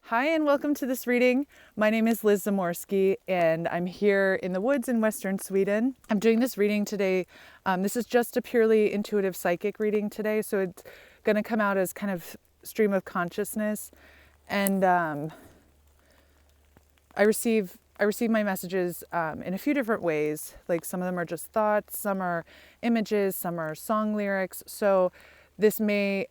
Hi, and welcome to this reading. My name is Liz Zamorsky, and I'm here in the woods in Western Sweden. I'm doing this reading today. This is just a purely intuitive psychic reading today, so it's going to come out as kind of stream of consciousness. And I receive my messages in a few different ways. Like some of them are just thoughts, some are images, some are song lyrics. So this may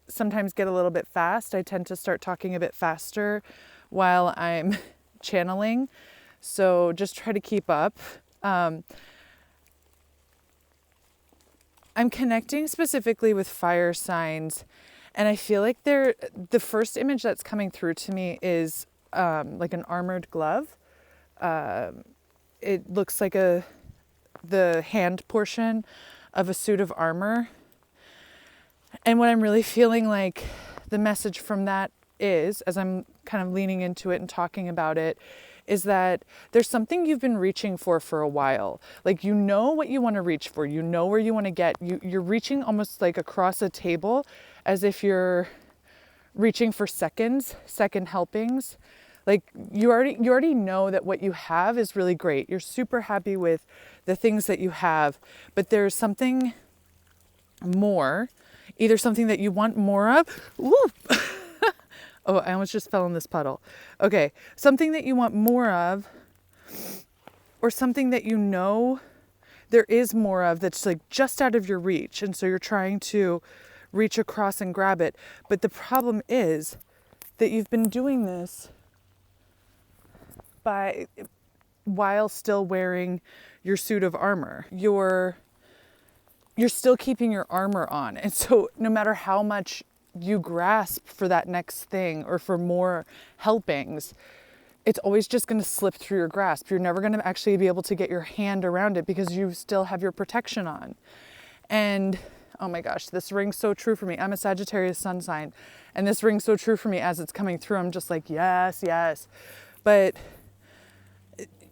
sometimes get a little bit fast. I tend to start talking a bit faster while I'm channeling. So just try to keep up. I'm connecting specifically with fire signs, and I feel like the first image that's coming through to me is like an armored glove. It looks like the hand portion of a suit of armor. And what I'm really feeling like the message from that is, as I'm kind of leaning into it and talking about it, is that there's something you've been reaching for a while. Like, you know what you want to reach for. You know where you want to get. You're reaching almost like across a table, as if you're reaching for second helpings. Like you already know that what you have is really great. You're super happy with the things that you have, but there's something more. Either something that you want more of. Ooh. Oh, I almost just fell in this puddle. Okay, something that you want more of, or something that you know there is more of that's like just out of your reach. And so you're trying to reach across and grab it. But the problem is that you've been doing this while still wearing your suit of armor. You're still keeping your armor on. And so no matter how much you grasp for that next thing or for more helpings, it's always just going to slip through your grasp. You're never going to actually be able to get your hand around it because you still have your protection on. And oh my gosh, this rings so true for me. I'm a Sagittarius sun sign, and this rings so true for me as it's coming through. I'm just like, yes, yes. But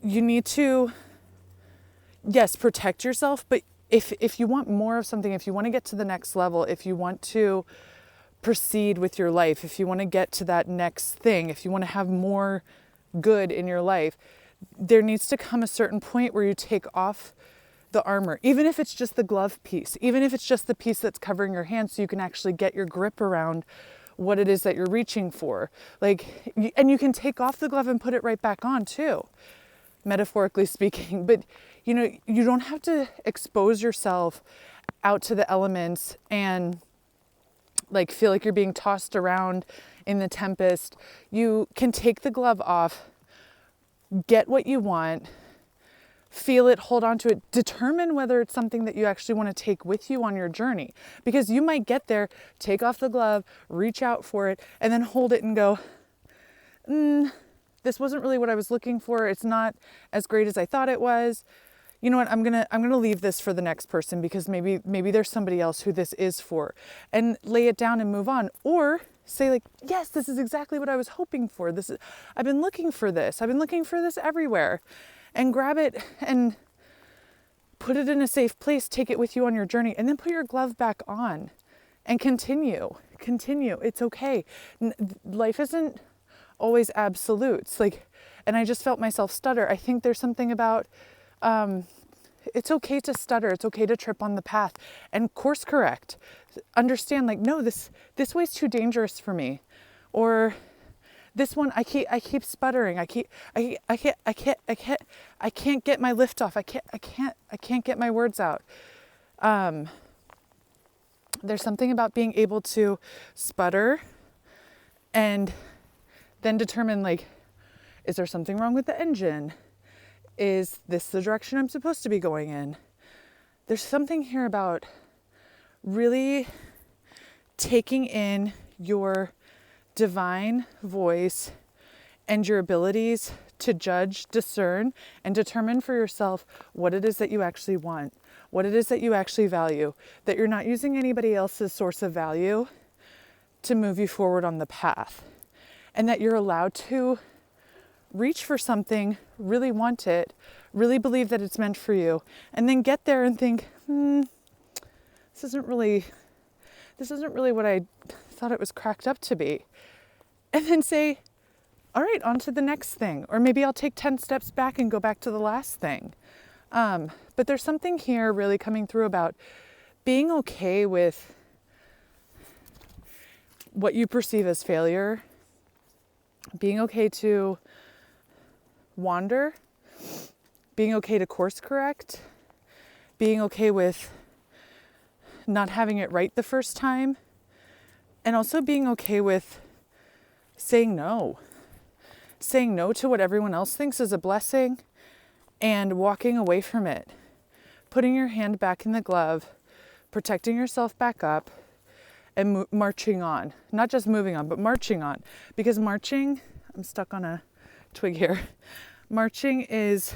you need to, yes, protect yourself, but if you want more of something, if you want to get to the next level, if you want to proceed with your life, if you want to get to that next thing, if you want to have more good in your life, there needs to come a certain point where you take off the armor, even if it's just the glove piece, even if it's just the piece that's covering your hand so you can actually get your grip around what it is that you're reaching for. Like, and you can take off the glove and put it right back on too, metaphorically speaking. But you know, you don't have to expose yourself out to the elements and like feel like you're being tossed around in the tempest. You can take the glove off, get what you want, feel it, hold on to it, determine whether it's something that you actually want to take with you on your journey. Because you might get there, take off the glove, reach out for it, and then hold it and go, this wasn't really what I was looking for. It's not as great as I thought it was. You know what, I'm gonna leave this for the next person because maybe there's somebody else who this is for, and lay it down and move on. Or say like, yes, this is exactly what I was hoping for. I've been looking for this. I've been looking for this everywhere. And grab it and put it in a safe place, take it with you on your journey, and then put your glove back on and continue. It's okay. Life isn't always absolutes. Like, and I just felt myself stutter. I think there's something about it's okay to stutter. It's okay to trip on the path and course correct. Understand, like, no, this way's too dangerous for me, or this one I keep sputtering. I can't get my lift off. I can't get my words out. There's something about being able to sputter and then determine, like, is there something wrong with the engine? Is this the direction I'm supposed to be going in? There's something here about really taking in your divine voice and your abilities to judge, discern, and determine for yourself what it is that you actually want, what it is that you actually value, that you're not using anybody else's source of value to move you forward on the path, and that you're allowed to reach for something, really want it, really believe that it's meant for you, and then get there and think, this isn't really what I thought it was cracked up to be. and then say, all right, on to the next thing. Or maybe I'll take 10 steps back and go back to the last thing. But there's something here really coming through about being okay with what you perceive as failure, being okay to wander, being okay to course correct, being okay with not having it right the first time, and also being okay with saying no to what everyone else thinks is a blessing and walking away from it, putting your hand back in the glove, protecting yourself back up, and marching on. Not just moving on, but marching on. Because marching, I'm stuck on a twig here. Marching is,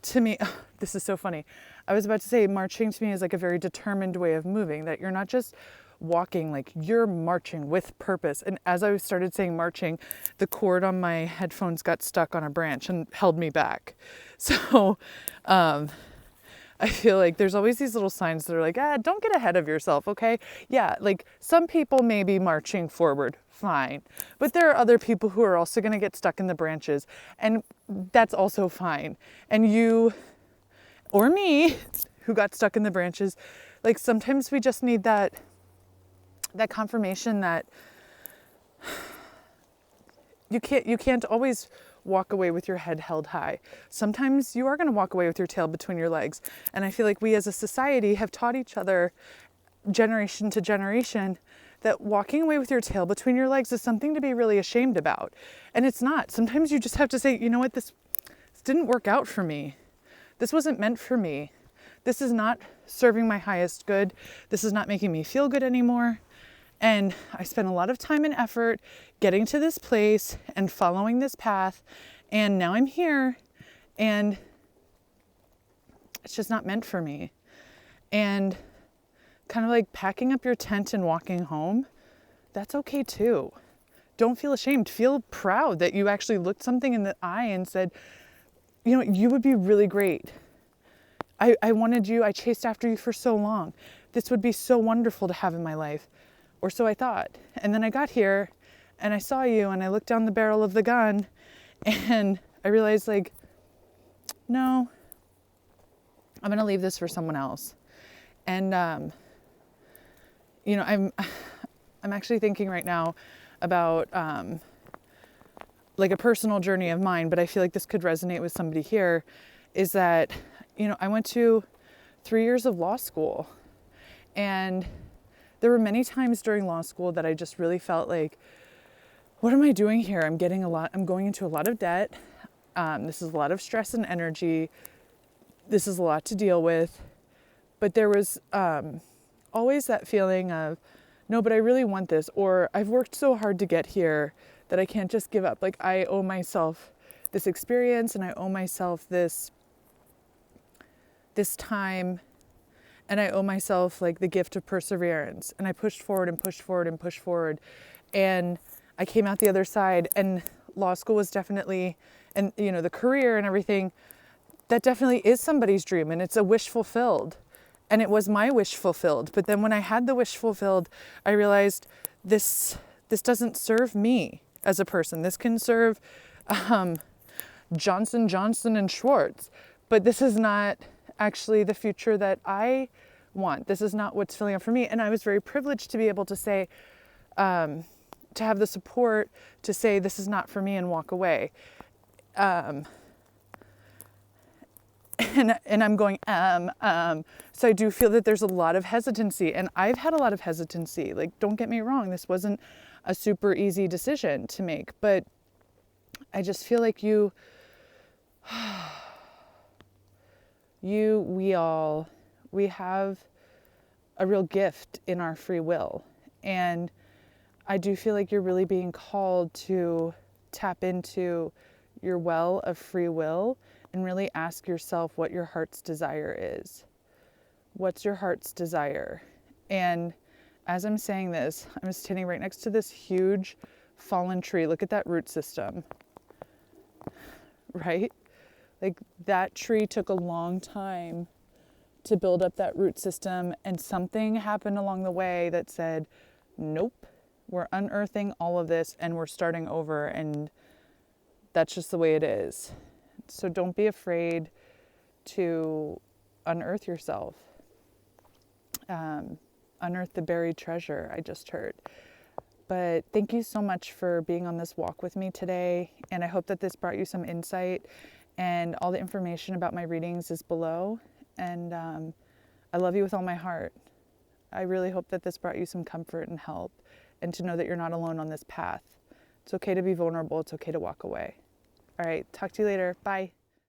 to me, oh, this is so funny. I was about to say marching to me is like a very determined way of moving, that you're not just walking, like you're marching with purpose. And as I started saying marching, the cord on my headphones got stuck on a branch and held me back. So I feel like there's always these little signs that are like, don't get ahead of yourself, okay? Yeah, like some people may be marching forward, fine. But there are other people who are also gonna get stuck in the branches, and that's also fine. And you, or me, who got stuck in the branches, like sometimes we just need that confirmation that you can't always walk away with your head held high. Sometimes you are going to walk away with your tail between your legs. And I feel like we as a society have taught each other generation to generation that walking away with your tail between your legs is something to be really ashamed about. And it's not. Sometimes you just have to say, you know what, this didn't work out for me. This wasn't meant for me. This is not serving my highest good. This is not making me feel good anymore. And I spent a lot of time and effort getting to this place and following this path. And now I'm here and it's just not meant for me. And kind of like packing up your tent and walking home, that's okay too. Don't feel ashamed. Feel proud that you actually looked something in the eye and said, you know, you would be really great. I wanted you, I chased after you for so long. This would be so wonderful to have in my life. Or so I thought. And then I got here and I saw you and I looked down the barrel of the gun and I realized like, no, I'm going to leave this for someone else. And, you know, I'm actually thinking right now about, like a personal journey of mine, but I feel like this could resonate with somebody here, is that, you know, I went to 3 years of law school, and there were many times during law school that I just really felt like, what am I doing here? I'm going into a lot of debt. This is a lot of stress and energy. This is a lot to deal with. But there was always that feeling of, no, but I really want this, or I've worked so hard to get here that I can't just give up. Like I owe myself this experience and I owe myself this time, and I owe myself like the gift of perseverance. And I pushed forward and pushed forward and pushed forward. And I came out the other side, and law school was definitely, and you know, the career and everything, that definitely is somebody's dream, and it's a wish fulfilled. And it was my wish fulfilled. But then when I had the wish fulfilled, I realized this doesn't serve me as a person. This can serve Johnson, Johnson, and Schwartz. But this is not actually the future that I want. This is not what's filling up for me. And I was very privileged to be able to say, to have the support to say, this is not for me, and walk away. And I'm going, so I do feel that there's a lot of hesitancy, and I've had a lot of hesitancy. Like, don't get me wrong, this wasn't a super easy decision to make, but I just feel like we have a real gift in our free will. And I do feel like you're really being called to tap into your well of free will and really ask yourself what your heart's desire is. What's your heart's desire? And as I'm saying this, I'm standing right next to this huge fallen tree. Look at that root system, right? Like that tree took a long time to build up that root system, and something happened along the way that said, nope, We're unearthing all of this and we're starting over, and that's just the way it is. So don't be afraid to unearth yourself. Unearth the buried treasure, I just heard. But thank you so much for being on this walk with me today. And I hope that this brought you some insight. And all the information about my readings is below. And I love you with all my heart. I really hope that this brought you some comfort and help, and to know that you're not alone on this path. It's okay to be vulnerable. It's okay to walk away. All right, talk to you later. Bye.